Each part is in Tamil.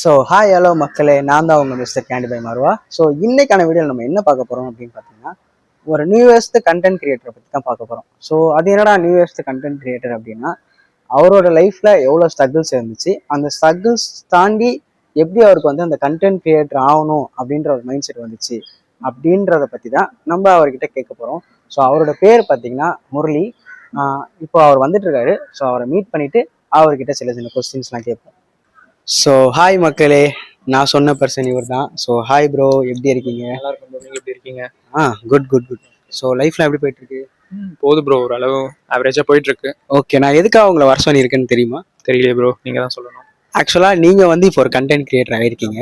ஸோ ஹாய் ஹலோ மக்களே, நான் தான் உங்கள் மிஸ்டர் கேண்டி பை மாறுவா. ஸோ இன்னைக்கான வீடியோவில் நம்ம என்ன பார்க்க போகிறோம் அப்படின்னு பார்த்தீங்கன்னா, ஒரு நியூயஸ்ட் கண்டென்ட் கிரியேட்டரை பற்றி தான் பார்க்க போகிறோம். ஸோ அது என்னடா நியூயஸ்ட் கண்டென்ட் கிரியேட்டர் அப்படின்னா, அவரோட லைஃப்பில் எவ்வளோ ஸ்ட்ரகிள்ஸ் இருந்துச்சு, அந்த ஸ்ட்ரகிள்ஸ் தாண்டி எப்படி அவருக்கு வந்து அந்த கண்டென்ட் கிரியேட்டர் ஆகணும் அப்படின்ற ஒரு மைண்ட் செட் வந்துச்சு அப்படின்றத பற்றி தான் நம்ம அவர்கிட்ட கேட்க போகிறோம். ஸோ அவரோட பேர் பார்த்தீங்கன்னா முரளி. இப்போ அவர் வந்துட்டு இருக்காரு. ஸோ அவரை மீட் பண்ணிட்டு அவர்கிட்ட சில சில கொஸ்டின்ஸ்லாம் கேட்போம். ஸோ ஹாய் மக்களே, நான் சொன்ன பர்சன் இவர் தான். ஸோ ஹாய் ப்ரோ, எப்படி இருக்கீங்க? நல்லா இருக்கும் ப்ரோ. நீங்கள் எப்படி இருக்கீங்க? Good good good. ஸோ லைஃப்லாம் எப்படி போயிட்டு இருக்கு? போகுது ப்ரோ, ஓரளவு ஆவரேஜாக போயிட்டு இருக்கு. ஓகே, நான் எதுக்காக உங்களை வர சொல்லியிருக்கேன்னு தெரியுமா? தெரியலையே ப்ரோ, நீங்கள் தான் சொல்லணும். ஆக்சுவலாக நீங்கள் வந்து இப்போ ஒரு கண்டென்ட் கிரியேட்டர் ஆகிருக்கீங்க.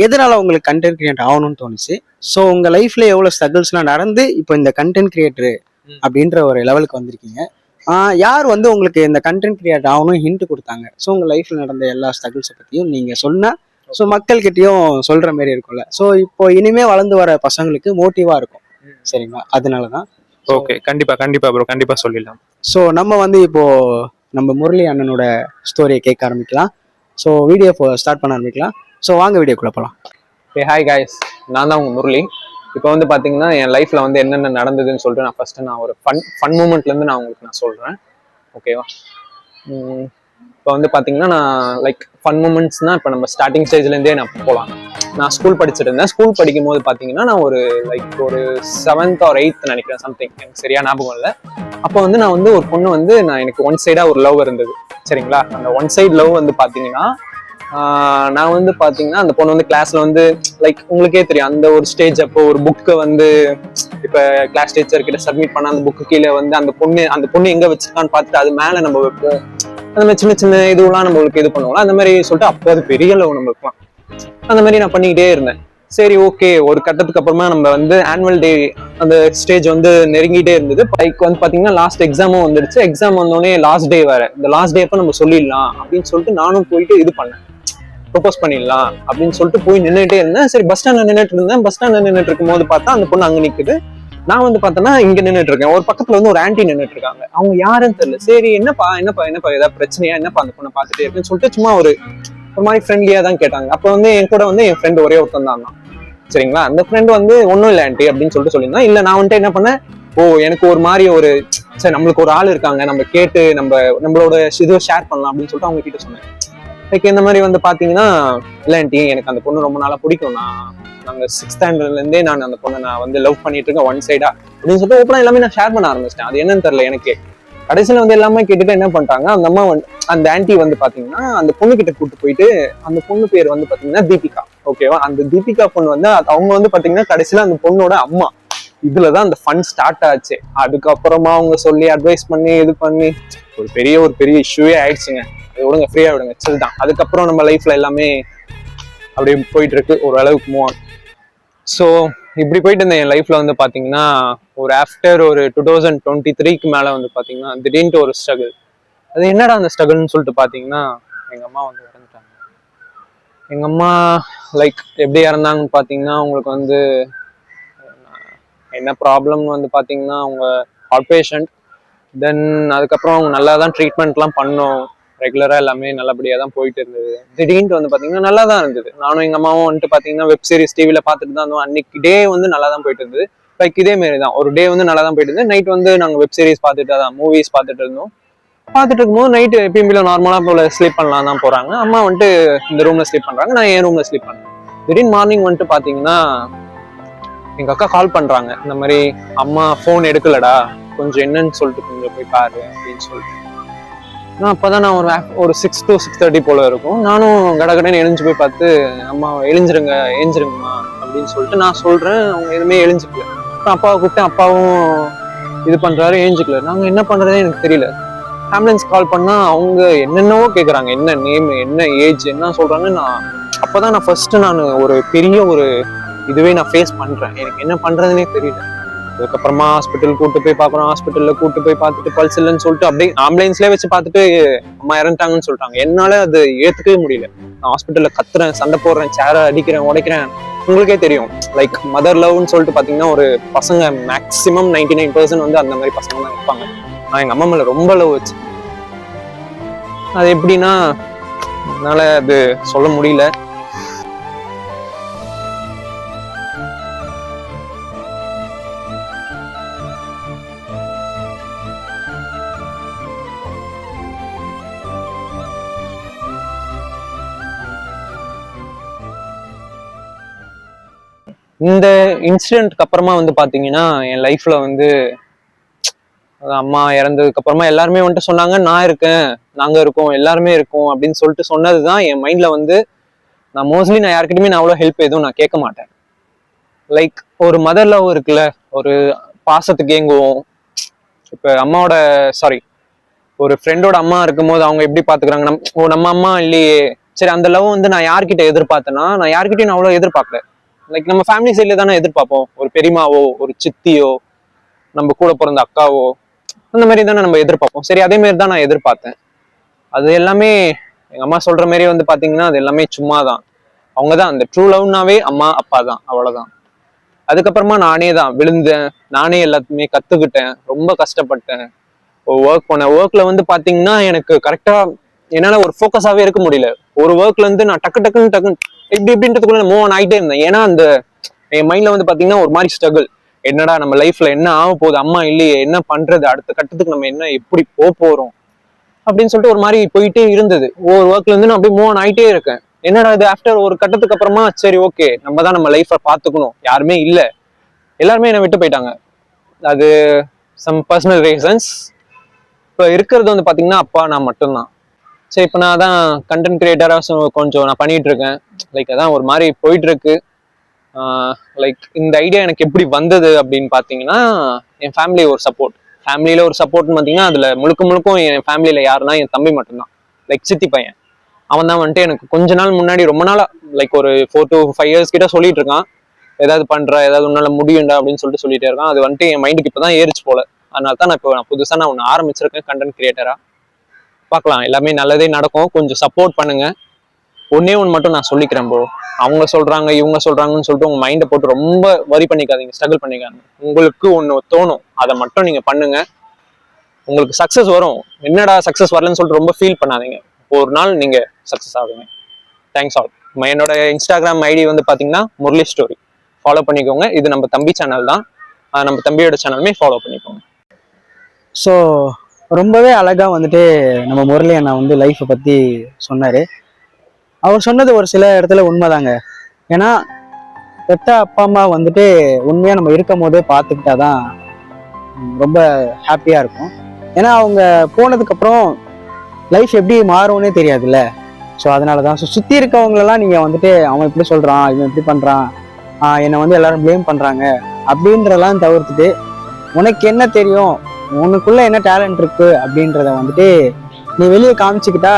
எதனால உங்களுக்கு கண்டென்ட் கிரியேட்டர் ஆகணும்னு தோணுச்சு? ஸோ உங்கள் லைஃப்ல எவ்வளோ ஸ்ட்ரகிள்ஸ்லாம் நடந்து இப்போ இந்த கண்டென்ட் கிரியேட்டர் அப்படின்ற ஒரு லெவலுக்கு வந்திருக்கீங்க. யார் வந்து உங்களுக்கு இந்த கண்டென்ட் கிரியேட் ஆகணும் ஹிண்ட் கொடுத்தாங்க? ஸோ உங்கள் லைஃப்பில் நடந்த எல்லா ஸ்ட்ரகிள்ஸை பற்றியும் நீங்கள் சொன்னால் ஸோ மக்கள்கிட்டையும் சொல்கிற மாதிரி இருக்கும்ல. ஸோ இப்போ இனிமேல் வளர்ந்து வர பசங்களுக்கு மோட்டிவாக இருக்கும். சரிங்களா? அதனால தான். ஓகே, கண்டிப்பாக ப்ரோ, கண்டிப்பாக சொல்லிடலாம். ஸோ நம்ம வந்து இப்போது நம்ம முரளி அண்ணனோட ஸ்டோரியை கேட்க ஆரம்பிக்கலாம். ஸோ வீடியோ ஸ்டார்ட் பண்ண ஆரம்பிக்கலாம். ஸோ வாங்க வீடியோக்குள்ளே போகலாம். ஹாய் காய்ஸ், நான் தான் உங்கள் முரளி. இப்போ வந்து பார்த்தீங்கன்னா என் லைஃப்பில் வந்து என்னென்ன நடந்ததுன்னு சொல்லிட்டு நான் ஒரு ஃபன் மூமெண்ட்லேருந்து நான் உங்களுக்கு சொல்கிறேன். ஓகேவா? இப்போ வந்து பார்த்தீங்கன்னா நான் ஃபன் மூமெண்ட்ஸ்னால் இப்போ நம்ம ஸ்டார்டிங் ஸ்டேஜ்லேருந்தே நான் போகலாம். நான் ஸ்கூல் படிச்சுட்டு இருந்தேன். ஸ்கூல் படிக்கும் போது பார்த்தீங்கன்னா நான் ஒரு 7th or 8th நினைக்கிறேன், சம்திங், எனக்கு சரியா ஞாபகம் இல்லை. அப்போ வந்து நான் வந்து ஒரு பொண்ணு வந்து எனக்கு ஒன் சைடாக ஒரு லவ் இருந்தது. சரிங்களா? அந்த ஒன் சைட் லவ் வந்து பார்த்தீங்கன்னா நான் வந்து பார்த்தீங்கன்னா அந்த பொண்ணு வந்து கிளாஸ்ல வந்து உங்களுக்கே தெரியும், அந்த ஒரு ஸ்டேஜ் அப்போ ஒரு புக்கை வந்து இப்போ கிளாஸ் டீச்சர் கிட்ட சப்மிட் பண்ண அந்த புக்கு கீழே வந்து அந்த பொண்ணு எங்க வச்சிருக்கான்னு பார்த்துட்டு அது மேலே நம்ம வைப்போம். அந்த மாதிரி சின்ன சின்ன இதுவெல்லாம் நம்மளுக்கு இது பண்ணுவோம். அந்த மாதிரி சொல்லிட்டு அப்போ அது பெரிய லவ் நம்மளுக்குலாம். அந்த மாதிரி நான் பண்ணிக்கிட்டே இருந்தேன். சரி, ஓகே. ஒரு கட்டத்துக்கு அப்புறமா நம்ம வந்து ஆனுவல் டே அந்த ஸ்டேஜ் வந்து நெருங்கிட்டே இருந்தது. வந்து பாத்தீங்கன்னா லாஸ்ட் எக்ஸாமும் வந்துடுச்சு. எக்ஸாம் வந்தோடனே லாஸ்ட் டே வேற. இந்த லாஸ்ட் டே அப்ப நம்ம சொல்லிடலாம் அப்படின்னு சொல்லிட்டு நானும் போயிட்டு இது பண்ணேன், ப்ரொபோஸ் பண்ணிடலாம் அப்படின்னு சொல்லிட்டு போய் நின்றுட்டே இருந்தேன். சரி, பஸ் ஸ்டாண்ட்ல நின்றுட்டு இருந்தேன். பஸ் ஸ்டாண்ட்ல நின்றுட்டு இருக்கும் போது பார்த்தா அந்த பொண்ணு அங்க நிக்குது. நான் வந்து பார்த்தேன்னா இங்க நின்றுட்டு இருக்கேன். ஒரு பக்கத்துல வந்து ஒரு ஆன்டி நின்றுட்டு இருக்காங்க. அவங்க யாருன்னு தெரியல. சரி, என்னப்பா ஏதாவது பிரச்சனையா, என்னப்பா அந்த பொண்ணை பார்த்துட்டே இருக்குன்னு சொல்லிட்டு சும்மா ஒரு மாதிரி ஃப்ரெண்ட்லியா தான் கேட்டாங்க. அப்போ வந்து என் கூட வந்து என் ஃப்ரெண்ட் ஒரே ஒருத்தன் தான். சரிங்களா? அந்த ஃப்ரெண்ட் வந்து ஒன்றும் இல்லை ஆன்டி அப்படின்னு சொல்லிட்டு சொல்லியிருந்தான். இல்லை, நான் வந்துட்டு என்ன பண்ணேன், எனக்கு ஒரு மாதிரி ஒரு சரி நம்மளுக்கு ஒரு ஆள் இருக்காங்க, நம்ம கேட்டு நம்மளோட இதுவை ஷேர் பண்ணலாம் அப்படின்னு சொல்லிட்டு அவங்க கிட்ட சொன்னேன். இந்த மாதிரி வந்து பாத்தீங்கன்னா, இல்லை ஆன்டி, எனக்கு அந்த பொண்ணு ரொம்ப நாளா பிடிக்கும். நாங்க 6th standardலேருந்தே நான் அந்த பொண்ணை நான் வந்து லவ் பண்ணிட்டு இருக்கேன் ஒன் சைடா அப்படின்னு சொல்லிட்டு ஓப்பனா எல்லாமே நான் ஷேர் பண்ண ஆரம்பிச்சிட்டேன். அது என்னன்னு தெரியல எனக்கு. கடைசியில வந்து எல்லாமே கேட்டுட்டு என்ன பண்ணிட்டாங்க, அந்த அம்மா அந்த ஆன்டி வந்து பாத்தீங்கன்னா அந்த பொண்ணு கிட்ட கூப்பிட்டு போயிட்டு, அந்த பொண்ணு பேர் வந்து பாத்தீங்கன்னா தீபிகா. ஓகேவா? அந்த தீபிகா பொண்ணு வந்து அவங்க வந்து பாத்தீங்கன்னா கடைசியில அந்த பொண்ணோட அம்மா. இதுலதான் அந்த ஃபன் ஸ்டார்ட் ஆச்சு. அதுக்கப்புறமா அவங்க சொல்லி அட்வைஸ் பண்ணி இது பண்ணி ஒரு பெரிய இஷ்யூவே ஆயிடுச்சுங்க. விடுங்க, ஃப்ரீயா விடுங்க, சில் தான். அதுக்கப்புறம் நம்ம லைஃப்ல எல்லாமே அப்படியே போயிட்டு இருக்கு, ஒரு அளவுக்கு மூவ் ஆன். ஸோ இப்படி போயிட்டு இருந்தேன் என் லைஃப்ல வந்து பாத்தீங்கன்னா, ஒரு ஆஃப்டர் ஒரு 2023க்கு மேல வந்து பாத்தீங்கன்னா திடீர்னு ஒரு ஸ்ட்ரகிள். அது என்னடா அந்த ஸ்ட்ரகிள்னு சொல்லிட்டு பாத்தீங்கன்னா, எங்க அம்மா வந்து இறந்துட்டாங்க. எங்க அம்மா எப்படி இறந்தாங்கன்னு பாத்தீங்கன்னா, அவங்களுக்கு வந்து என்ன ப்ராப்ளம்னு வந்து பாத்தீங்கன்னா, அவங்க ஹார்ட் பேஷண்ட். தென் அதுக்கப்புறம் அவங்க நல்லா தான் ட்ரீட்மெண்ட்லாம் பண்ணோம். ரெகுலரா எல்லாமே நல்லபடியா தான் போயிட்டு இருந்தது. திடீர்னு வந்து பாத்தீங்கன்னா நல்லா தான் இருந்தது. நானும் எங்க அம்மாவும் வந்துட்டு பாத்தீங்கன்னா வெப் சீரிஸ் டிவில பாத்துட்டு தான் இருந்தோம். அன்னைக்கு டே வந்து நல்லா தான் போயிட்டு இருந்தது. இதே மாரி தான் ஒரு டே வந்து நல்லா தான் போயிட்டு இருந்தது. நைட் வந்து நாங்க வெப் சீரிஸ் பார்த்துட்டு தான் மூவிஸ் பார்த்துட்டு இருந்தோம். பார்த்துட்டு இருக்கும்போது நைட்டு எப்பயும் நார்மலா போல ஸ்லீப் பண்ணலாம் தான் போறாங்க. அம்மா வந்துட்டு இந்த ரூம்ல ஸ்லீப் பண்றாங்க, நான் என் ரூம்ல ஸ்லீப் பண்றேன். திடீர்னு மார்னிங் வந்துட்டு பாத்தீங்கன்னா எங்க அக்கா கால் பண்றாங்க. இந்த மாதிரி அம்மா போன் எடுக்கலடா, கொஞ்சம் என்னன்னு சொல்லிட்டு கொஞ்சம் போய் பாரு அப்படின்னு சொல்லிட்டு. அப்பதான் நான் ஒரு 6 to 6:30 போல இருக்கும். நானும் கடகடன்னு எழுந்து போய் பார்த்து, அம்மா எழுஞ்சிருங்கம்மா அப்படின்னு சொல்லிட்டு நான் சொல்றேன். அவங்க எதுவுமே எழுஞ்சிக்கல. அப்பாவை கூப்பிட்டேன், அப்பாவும் இது பண்றாரு, எழுஞ்சிக்கல. நாங்க என்ன பண்றதே எனக்கு தெரியல. ஆம்புலன்ஸ் கால் பண்ணா அவங்க என்னென்னவோ கேட்குறாங்க, என்ன நேம், என்ன ஏஜ், என்ன சொல்றாங்க. அப்பதான் நான் ஃபர்ஸ்ட் ஒரு பெரிய ஒரு இதுவே நான் ஃபேஸ் பண்றேன். எனக்கு என்ன பண்றதுன்னே தெரியல. அதுக்கப்புறமா ஹாஸ்பிட்டல் கூட்டு போய் பார்க்குறோம். ஹாஸ்பிட்டல்ல கூட்டு போய் பார்த்துட்டு பல்ஸ் இல்லைன்னு சொல்லிட்டு அப்படியே ஆம்புலன்ஸ்லேயே வச்சு பார்த்துட்டு அம்மா இறந்துட்டாங்கன்னு சொல்லிட்டாங்க. என்னால அது ஏத்துக்கவே முடியல. நான் ஹாஸ்பிட்டல்ல கத்துறேன், சண்டை போடுறேன், சேரை அடிக்கிறேன், உடைக்கிறேன். உங்களுக்கே தெரியும், மதர் லவ்னு சொல்லிட்டு பாத்தீங்கன்னா ஒரு பசங்க மேக்சிமம் 99% வந்து அந்த மாதிரி பசங்க தான் இருப்பாங்க. நான் எங்க அம்மா மேல ரொம்ப லவ் வச்சு, அது எப்படின்னா என்னால அது சொல்ல முடியல. இந்த இன்சிடென்ட்க்கு அப்புறமா வந்து பாத்தீங்கன்னா என் லைஃப்ல வந்து அம்மா இறந்ததுக்கு அப்புறமா எல்லாருமே வந்துட்டு சொன்னாங்க, நான் இருக்கேன், நாங்க இருக்கோம், எல்லாருமே இருக்கோம் அப்படின்னு சொல்லிட்டு சொன்னதுதான் என் மைண்ட்ல வந்து நான் மோஸ்ட்லி நான் யாருக்கிட்டையுமே நான் அவ்வளோ ஹெல்ப் எதுவும் நான் கேட்க மாட்டேன். லைக் ஒரு மதர் லவ் இருக்குல்ல, ஒரு பாசத்துக்கு ஏங்குவோம். இப்ப அம்மாவோட சாரி ஒரு ஃப்ரெண்டோட அம்மா இருக்கும்போது அவங்க எப்படி பாத்துக்கிறாங்க, நம்ம அம்மா இல்லையே, சரி அந்த லவ் வந்து நான் யார்கிட்ட எதிர்பார்த்தேன்னா நான் யார்கிட்டயும் நான் அவ்வளோ எதிர்பார்க்கல. லைக் நம்ம ஃபேமிலி சைட்ல தானே எதிர்பார்ப்போம், ஒரு பெரியமாவோ ஒரு சித்தியோ நம்ம கூட பிறந்த அக்காவோ அந்த மாதிரி தானே நம்ம எதிர்பார்ப்போம். சரி அதே மாதிரி தான் நான் எதிர்பார்த்தேன். அது எல்லாமே எங்க அம்மா சொல்ற மாதிரி வந்து பாத்தீங்கன்னா அது எல்லாமே சும்மா தான். அவங்க தான் அந்த ட்ரூ லவ்னாவே அம்மா அப்பா தான், அவ்வளவுதான். அதுக்கப்புறமா நானே தான் விழுந்தேன், நானே எல்லாத்தையுமே கத்துக்கிட்டேன், ரொம்ப கஷ்டப்பட்டேன். ஒர்க் பண்ணேன். ஒர்க்ல வந்து பாத்தீங்கன்னா எனக்கு கரெக்டா என்னால ஒரு ஃபோக்கஸாவே இருக்க முடியல. ஒரு ஒர்க்ல இருந்து நான் டக்குன்னு இப்படின்றதுக்குள்ள மூவ் ஆன் ஆகிட்டே இருந்தேன். ஏன்னா அந்த என் மைண்ட்ல வந்து பாத்தீங்கன்னா ஒரு மாதிரி ஸ்ட்ரகிள், என்னடா நம்ம லைஃப்ல என்ன ஆக போகுது, அம்மா இல்லையே, என்ன பண்றது, அடுத்த கட்டத்துக்கு நம்ம என்ன எப்படி போறோம் அப்படின்னு சொல்லிட்டு ஒரு மாதிரி போயிட்டே இருந்தது. ஒரு ஒர்க்ல இருந்து நான் அப்படியே மூவ் ஆன் ஆகிட்டே இருக்கேன். என்னடா இது, ஆஃப்டர் ஒரு கட்டத்துக்கு அப்புறமா சரி ஓகே நம்ம தான் நம்ம லைஃப்பை பாத்துக்கணும், யாருமே இல்லை, எல்லாருமே என்னை விட்டு போயிட்டாங்க. அது சம் பர்சனல் ரீசன்ஸ். இப்போ இருக்கிறது வந்து பாத்தீங்கன்னா அப்பா நான் மட்டும்தான். சரி இப்போ நான் தான் கண்டென்ட் கிரியேட்டரா கொஞ்சம் நான் பண்ணிட்டு இருக்கேன். லைக் அதான் ஒரு மாதிரி போயிட்டு இருக்கு. லைக் இந்த ஐடியா எனக்கு எப்படி வந்தது அப்படின்னு பாத்தீங்கன்னா என் ஃபேமிலி ஒரு சப்போர்ட். ஃபேமிலியில ஒரு சப்போர்ட்னு பாத்தீங்கன்னா அதுல முழுக்கும் என் ஃபேமிலியில யாருன்னா என் தம்பி மட்டும்தான். லைக் சித்தி பையன், அவன் தான் வந்துட்டு எனக்கு கொஞ்ச நாள் முன்னாடி ரொம்ப நாளா லைக் ஒரு 4 to 5 years கிட்ட சொல்லிட்டு இருக்கான், ஏதாவது பண்ற, ஏதாவது உன்னால முடியும்டா அப்படின்னு சொல்லிட்டு சொல்லிட்டே இருக்கான். அது வந்துட்டு என் மைண்டுக்கு இப்பதான் ஏறிச்சு போல. அதனால தான் நான் புதுசா நான் ஒன்று ஆரம்பிச்சிருக்கேன் கண்டென்ட் கிரியேட்டரா. பார்க்கலாம், எல்லாமே நல்லதே நடக்கும். கொஞ்சம் சப்போர்ட் பண்ணுங்க. ஒன்னே ஒன்று மட்டும் நான் சொல்லிக்கிறேன் ப்ரோ, அவங்க சொல்றாங்க இவங்க சொல்றாங்கன்னு சொல்லிட்டு உங்க மைண்டை போட்டு ரொம்ப வரி பண்ணிக்காதீங்க, ஸ்ட்ரகிள் பண்ணிக்காதீங்க. உங்களுக்கு ஒன்று தோணும் அதை மட்டும் நீங்க பண்ணுங்க, உங்களுக்கு சக்சஸ் வரும். என்னடா சக்சஸ் வரலன்னு சொல்லிட்டு ரொம்ப ஃபீல் பண்ணாதீங்க, ஒரு நாள் நீங்க சக்சஸ் ஆகுங்க. Thanks all. என்னோட இன்ஸ்டாகிராம் ஐடி வந்து பாத்தீங்கன்னா முரளி ஸ்டோரி, ஃபாலோ பண்ணிக்கோங்க. இது நம்ம தம்பி சேனல் தான், நம்ம தம்பியோட சேனலுமே ஃபாலோ பண்ணிக்கோங்க. ஸோ ரொம்பவே அழகா வந்துட்டு நம்ம முரளி அண்ணா வந்து லைஃப்பை பத்தி சொன்னாரு. அவர் சொன்னது ஒரு சில இடத்துல உண்மைதாங்க. ஏன்னா பெத்த அப்பா அம்மா வந்துட்டு உண்மையா நம்ம இருக்கும் போதே பார்த்துக்கிட்டாதான் ரொம்ப ஹாப்பியா இருக்கும். ஏன்னா அவங்க போனதுக்கு அப்புறம் லைஃப் எப்படி மாறும்னே தெரியாதுல்ல. ஸோ அதனாலதான் சுத்தி இருக்கவங்களெல்லாம் நீங்க வந்துட்டு அவன் இப்படி சொல்றான், இவன் இப்படி பண்றான், என்னை வந்து எல்லாரும் ப்ளேம் பண்றாங்க அப்படின்றதெல்லாம் தவிர்த்துட்டு உனக்கு என்ன தெரியும், உனக்குள்ள என்ன டேலண்ட் இருக்கு அப்படின்றத வந்துட்டு நீ வெளியே காமிச்சுக்கிட்டா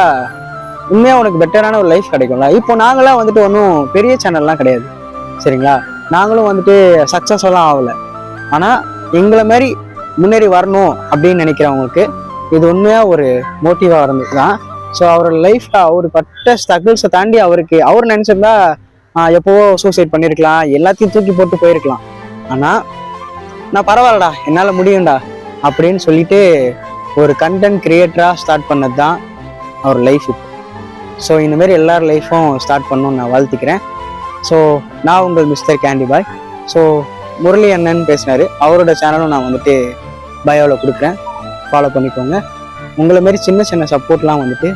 உண்மையா உனக்கு பெட்டரான ஒரு லைஃப் கிடைக்கும்ல. இப்போ நாங்களாம் வந்துட்டு ஒன்றும் பெரிய சேனல்லாம் கிடையாது சரிங்களா, நாங்களும் வந்துட்டு சக்சஸ் எல்லாம் ஆகலை. ஆனா எங்களை மாதிரி முன்னேறி வரணும் அப்படின்னு நினைக்கிறவங்களுக்கு இது உண்மையா ஒரு மோட்டிவா இருந்தது தான். ஸோ அவரோட லைஃப்ல அவர் பட்ட ஸ்ட்ரகிள்ஸை தாண்டி அவர் நினைச்சிருந்தா எப்போவோ சூசைட் பண்ணியிருக்கலாம், எல்லாத்தையும் தூக்கி போட்டு போயிருக்கலாம். ஆனா நான் பரவாயில்லடா என்னால முடியும்டா அப்படின்னு சொல்லிட்டு ஒரு கண்டென்ட் கிரியேட்டரா ஸ்டார்ட் பண்ணது தான் அவர் லைஃப். இப்போ ஸோ இந்த மாதிரி எல்லார் லைஃப்பும் ஸ்டார்ட் பண்ணணும்னு நான் வாழ்த்துக்கிறேன். ஸோ நான் உங்கள் மிஸ்டர் கேண்டி பாய். ஸோ முரளி அண்ணன் பேசினாரு, அவரோட சேனலும் நான் வந்துட்டு பயோவில் கொடுக்குறேன், ஃபாலோ பண்ணிக்கோங்க. உங்களை மாரி சின்ன சின்ன சப்போர்ட்லாம் வந்துட்டு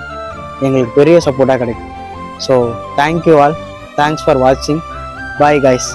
எங்களுக்கு பெரிய சப்போர்ட்டாக கிடைக்கும். So thank you all, thanks for வாட்சிங், பாய் கைஸ்.